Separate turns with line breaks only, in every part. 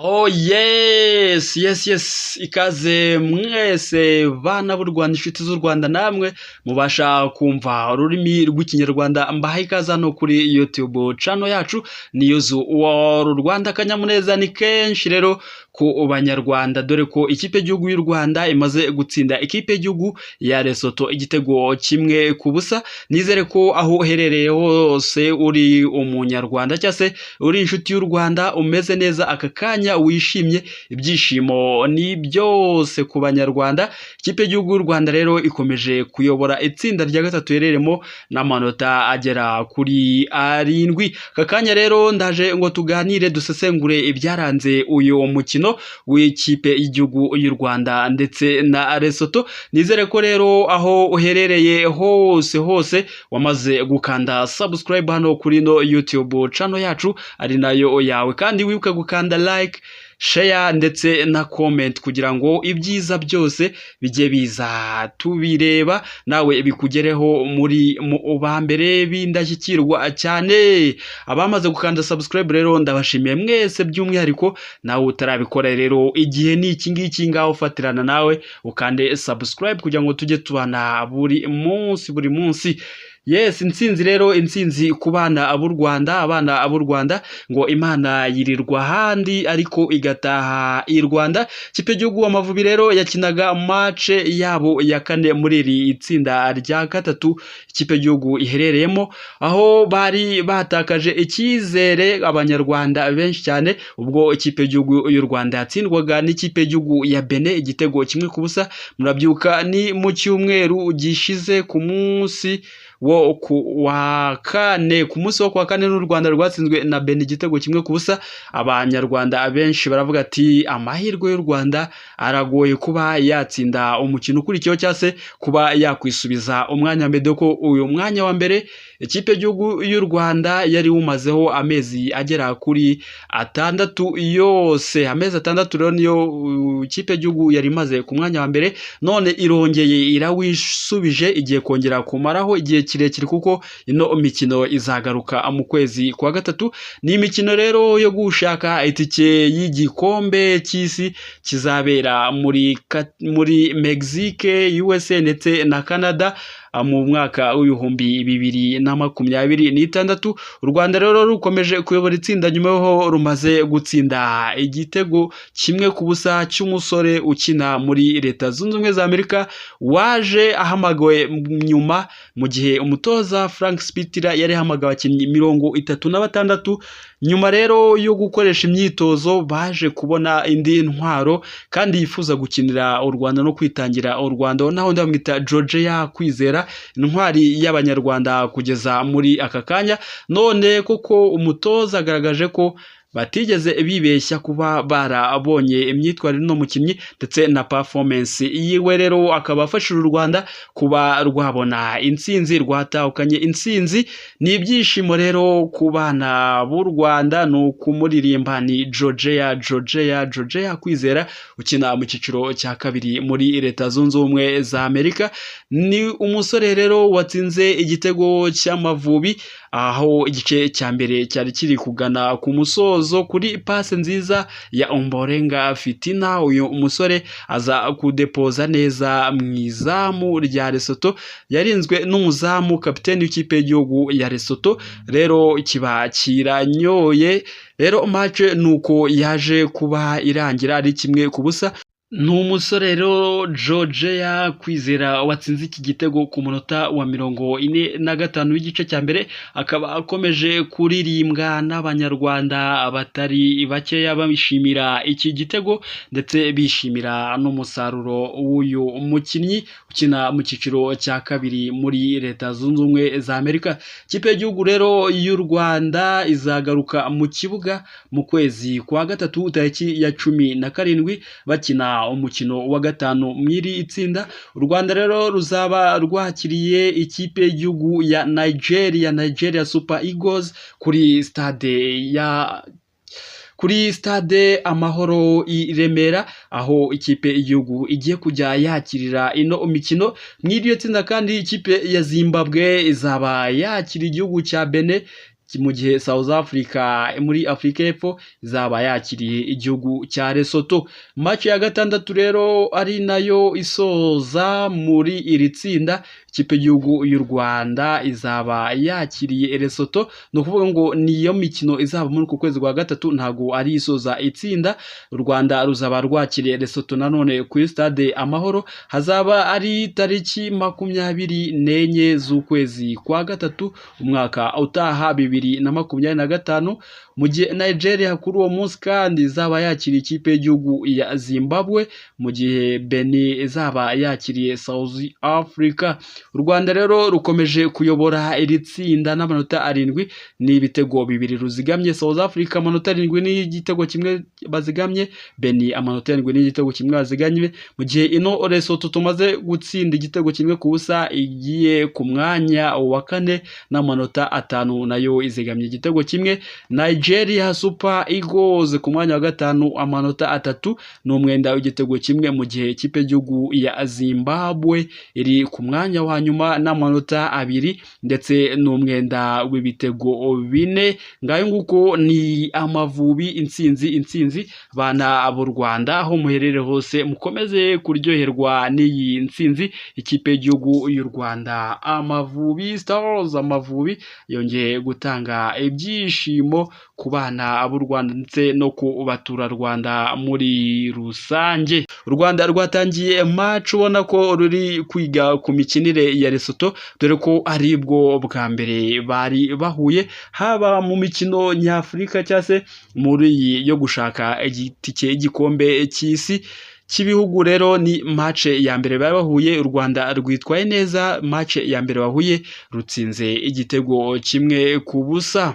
Oh yes, ikaze mwese bana b'u Rwanda, inshuti z'u Rwanda, namwe mubasha kumva ururimi rw'ikinyarwanda. Mbahaye ikaze hano kuri YouTube channel yacu News World Rwanda. Akanyamuneza ni kenshi rero ku banyarwanda, dore ko ikipe y'igihugu y'u Rwanda imaze gutsinda ikipe y'igihugu ya Lesotho igitego kimwe ku busa. Nizere ko aho uherereye hose uri umunyarwanda cyangwa se uri inshuti y'u Rwanda umeze neza aka kanya, wishimye. Ibyishimo ni byose ku banyarwanda. Ikipe y'igihugu y'u Rwanda rero ikomeje kuyobora itsinda rya gatatu hereremo n'amanota agera kuri 7. Aka kanya rero ndaje ngo tuganire dusesengure ibyaranze uyu mukino w'ikipe y'igihugu y'u Rwanda ndetse na Lesotho. Nizere ko rero aho uherereye hose wamaze gukanda subscribe hano kuri no YouTube channel yacu ari nayo yawe, kandi wibuke gukanda like, share ndetse na comment kugira ngo ibyiza byose bijye biza tubireba nawe bikugereho muri mu bambere b'indashyikirwa cyane. Abamaze gukanda subscribe rero ndabashimiye mwese, by'umwihariko nawe utarabikora rero igihe ni iki ngiki, ngaho ufatirana nawe ukande subscribe kugira ngo tujye tubana buri munsi. Yes, intsinzi rero, intsinzi ku bana b'u Rwanda, abana b'u Rwanda ngo Imana yirirwa handi ariko igataha i Rwanda. Ikipe y'igihugu Amavubi rero yakinaga match yabo ya kane muri iri itsinda rya gatatu ikipe y'igihugu iherereyemo, aho bari batakaje icyizere abanyarwanda benshi cyane ubwo ikipe y'igihugu y'u Rwanda yatsindwaga n'ikipe y'igihugu ya Benin igitego kimwe ku busa. Murabyuka ni mu cyumweru gishize ku munsi wo kuwa kane n'u Rwanda rwatsinzwe na Benin igitego kimwe ku busa. Abanyarwanda benshi baravuga ati amahirwe y'u Rwanda aragoye kuba yatsinda umukino ukurikiyeho cyangwa se kuba yakwisubiza umwanya mbere, ko uyu mwanya wa mbere ikipe y'igihugu y'u Rwanda yari umazeho amezi agera kuri 6 yose. Amezi 6 rero niyo ikipe y'igihugu yari imaze ku mwanya wa mbere, none irongeye irawisubije, igiye kongera kumaraho igihe kirekire kuko ino mikino izagaruka mu kwezi kwa gatatu. Ni imikino rero yo gushaka itike y'igikombe cy'isi kizabera muri Mexique, USA ndetse na Canada mu mwaka w'ibihumbi 2026. U Rwanda rero rukomeje kuyobora itsinda nyuma y'aho rumaze gutsinda igitego kimwe ku busa cy'umusore ukina muri Leta Zunze Ubumwe za Amerika, waje ahamagawe nyuma mu gihe umutoza Frank Spitler yari ahamagawe abakinnyi 36. Nyuma rero yo gukoresha imyitozo baje kubona indi ntwaro kandi yifuza gukinira u Rwanda no kwitangira u Rwanda, naho ndamwita Georgia Kwizera, intwari y'abanyarwanda kugeza muri aka kanya. None koko umutoza agaragaje ko batigeze bibeshya kuba barabonye imyitwarire no mukinnyi ndetse na performance yiwe, rero akaba afashije u Rwanda kuba rwabona intsinzi, rwatahukanye intsinzi. Ni ibyishimo rero ku bana b'u Rwanda, no kumuririmba ni Georgia Kwizera ukina mu cyiciro cya kabiri muri Leta Zunze Ubumwe za Amerika. Ni umusore rero watsinze igitego cy'Amavubi, aho igice cya mbere cyari kiri kugana ku musozo kuri passe nziza ya Ombolenga Fitina. Uyu umusore aza kudepoza neza mu izamu rya Lesotho, yarinzwe n'umuzamu kapiteni w'ikipe y'igihugu ya Lesotho. Rero kiba kiranyoye, rero match nuko yaje kuba irangira ari kimwe ku busa. Ni umusore rero Georgia Kwizera watsinze iki gitego ku munota wa 45 w'igice cya mbere, akaba akomeje kuririmbwa n'abanyarwanda batari bakeya bishimira iki gitego ndetse bishimira n'umusaruro w'uyu mukinnyi ukina mu cyiciro cya kabiri muri Leta Zunze Ubumwe za Amerika. Ikipe y'igihugu rero y'u Rwanda izagaruka mu kibuga mu kwezi kwa gatatu tariki ya 17 bakina umukino wa gatanu mw'iri itsinda. U Rwanda rero ruzaba rwakiriye ikipe y'igihugu ya Nigeria Super Eagles kuri stade Amahoro i Remera, aho ikipe y'igihugu igiye kujya yakirira ino mikino. Mw'iryo tsinda kandi ikipe ya Zimbabwe izaba yakira igihugu cya Benin, mu gihe South Africa muri Afrika y'Epfo izaba yakiriye igihugu cya Lesotho. Match ya gatandatu rero ari nayo isoza muri iri tsinda, ikipe y'igihugu y'u Rwanda izaba yakiriye Lesotho. No kuvuga ngo niyo mikino izaba muri uku kwezi kwa gatatu, ntago ari isoza itsinda. U Rwanda ruzaba rwakiriye Lesotho nanone kuri stade Amahoro, hazaba ari tariki 24 z'ukwezi kwa gatatu umwaka utaha 2025, mu gihe Nigeria kuri uwo munsi kandi izaba yakiriye ikipe y'igihugu ya Zimbabwe, mu gihe Benin izaba yakiriye South Africa. U Rwanda rero rukomeje kuyobora iri tsinda n'amanota 7 n'ibitego 2 ruzigamye. South Africa amanota 7 n'igitego kimwe bazigamye, Benin amanota 7 n'igitego kimwe bazigamye, mu gihe ino Lesotho tumaze gutsinda igitego kimwe ku busa igiye ku mwanya wa 4 n'amanota 5 nayo izigamye igitego kimwe. Nigeria Super Eagles ku mwanya wa 5 amanota 3 n'umwenda w'igitego kimwe, mu gihe ikipe y'igihugu ya Zimbabwe iri ku mwanya wa nyuma n'amanota 2 ndetse n'umwenda w'ibitego 4. Ngayo nguko ni Amavubi intsinzi bana b'u Rwanda, aho muherere hose mukomeze kuryoherwa n'iyi ntsinzi ikipe y'igihugu y'u Rwanda Amavubi Stars. Amavubi yongeye gutanga ibyishimo ku bana b'u Rwanda ndetse no ku baturarwanda muri rusange. U Rwanda rwatangiye match ubona ko ruri kwiga ku mikinire ya Lesotho, dore ko ari bwo bwa mbere bari bahuye, haba mu mikino nyafurika cyase muri yo gushaka igitike y'igikombe cy'isi cy'ibihugu. Rero ni match ya mbere bari bahuye, u Rwanda rwitwaye neza. Match ya mbere bahuye rutsinze igitego kimwe ku busa.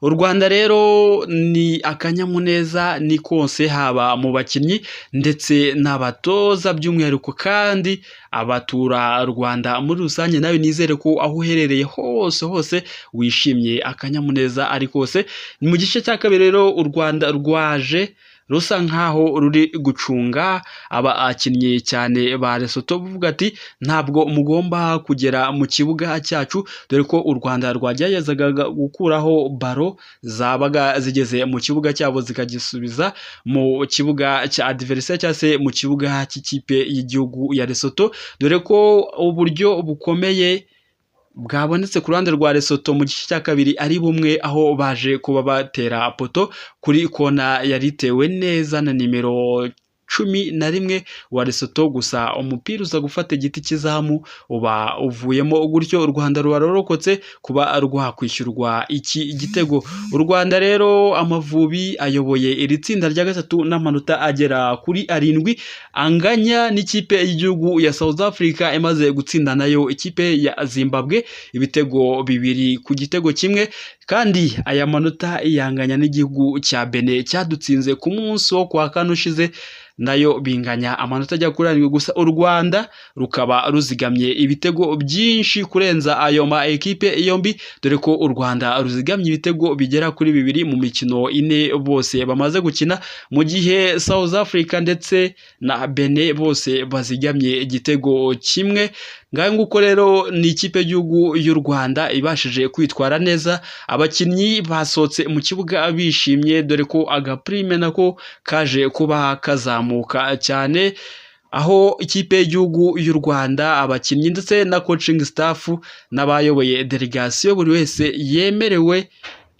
U Rwanda rero ni akanyamuneza ni kose, haba mu bakinnyi ndetse n'abatoza by'umwihariko, kandi abatura Rwanda muri rusange. Nawe nizere ko aho uherereye hose wishimye, akanyamuneza ari kose. Mu gice cya kabiri rero u Rwanda rwaje rusa nkaho ruri gucunga abakinnyi cyane ba Lesotho, buvuga ati ntabwo mugomba kugera mu kibuga cyacu, dore ko u Rwanda rwageragezaga gukuraho baro zabaga zigeze mu kibuga cyabo zikagisubiza mu kibuga cya adversaire cyangwa se mu kibuga cy'ikipe y'igihugu ya Lesotho, dore ko uburyo bukomeye bwabonetse ku ruhande rwa Lesotho mu gice cya kabiri ari bumwe, aho baje kuba batera poto kuri kona yaritewe neza na nimero 11 wa Lesotho, gusa umupira uza gufata igiti kizamu uba uvuyemo, gutyo u Rwanda rwarorokotse kuba rwakwishyurwa iki gitego. U Rwanda rero Amavubi ayoboye iri tsinda rya gatatu n'amanota agera kuri 7, anganya n'ikipe y'igihugu ya South Africa imaze gutsinda nayo ikipe ya Zimbabwe ibitego 2 ku gitego kimwe, kandi aya manota yanganya n'igihugu cya Benin cyadutsinze ku munsi wo kwa kane ushize, nayo binganya amanota ajya kuri 7, gusa u Rwanda rukaba ruzigamye ibitego byinshi kurenza ayo ma ekipe yombi, dore ko u Rwanda ruzigamye ibitego bigera kuri 2 mu mikino 4 bose bamaze gukina, mu gihe South Africa ndetse na Benin bose bazigamye igitego kimwe. Ngaho nguko rero ni ikipe y'igihugu y'u Rwanda ibashije kwitwara neza, abakinnyi basohotse mu kibuga bishimye, dore ko agaprime nako kaje kuba kazamuka cyane, aho ikipe y'igihugu y'u Rwanda abakinnyi ndetse na coaching staff n'abayoboye delegation buri wese yemerewe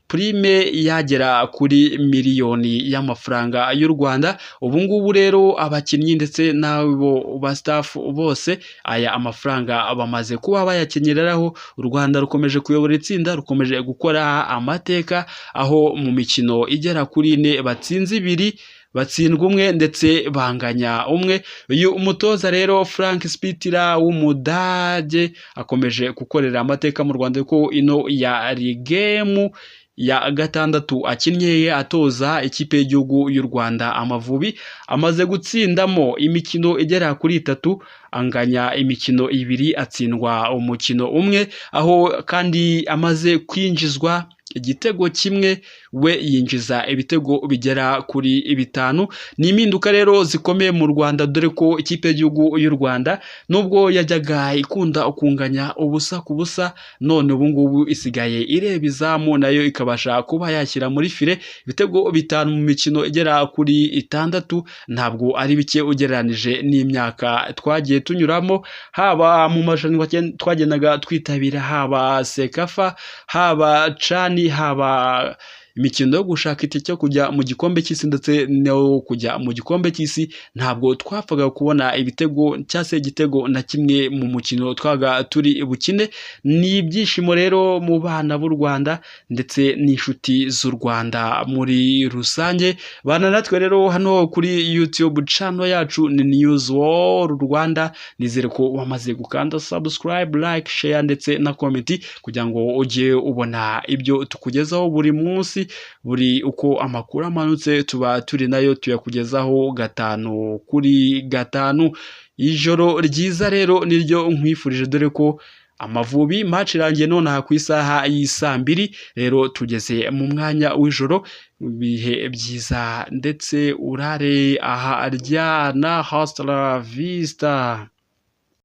prime yagera kuri miliyoni y'amafaranga y'u Rwanda. Ubu ngubu rero abakinnyi ndetse n'abo ba staff bose aya amafaranga bamaze kuba bayakenyereraho. U Rwanda rukomeje kuyobora itsinda, rukomeje gukora amateka, aho mu mikino igera kuri 4 batsinze 2, batsindwa 1 ndetse banganya 1. Uyu umutoza rero Frank Spitler w'Umudage akomeje gukorera amateka mu Rwanda, ko ino ya game ya gatandatu akinnye atoza ikipe y'igihugu y'u Rwanda Amavubi, amaze gutsindamo imikino igera kuri 3, anganya imikino 2, atsindwa umukino 1, aho kandi amaze kwinjizwa igitego kimwe we yinjiza ibitego bigera kuri 5. Ni impinduka rero zikomeye mu Rwanda, dore ko ikipe y'igihugu y'u Rwanda nubwo yajyaga ikunda kunganya ubusa ku busa, none ubu ngubu isigaye ireba izamu nayo ikabasha kuba yashyira muri file. Ibitego 5 mu mikino igera kuri 6 ntabwo ari bike ugereranije n'imyaka twagiye tunyuramo, haba mu marushanwa twagendaga twitabira, haba Sekafa, haba Cani, haba imikino yo gushaka itike yo kujya mu gikombe cy'isi ndetse no kujya mu gikombe cy'isi. Ntabwo twapfaga kubona ibitego cyangwa se igitego na kimwe mu mukino twaga turi bukine. Ni ibyishimo rero mu bana b'u Rwanda ndetse n'inshuti z'u Rwanda muri rusange. Bana natwe rero hano kuri YouTube channel yacu ni News World Rwanda. Nizere ko wamaze gukanda subscribe, like, share ndetse na comment kugira ngo ujye ubona ibyo tukugezaho buri munsi, buri uko amakuru amanutse tuba turi nayo tuyakugezaho 5 kuri 5. Ijoro ryiza rero niryo nkwifurije, dore ko Amavubi match irangiye nonaha ku isaha y'2 rero tugeze mu mwanya w'ijoro. Bihe byiza ndetse urare aha aryana. Hasta la vista.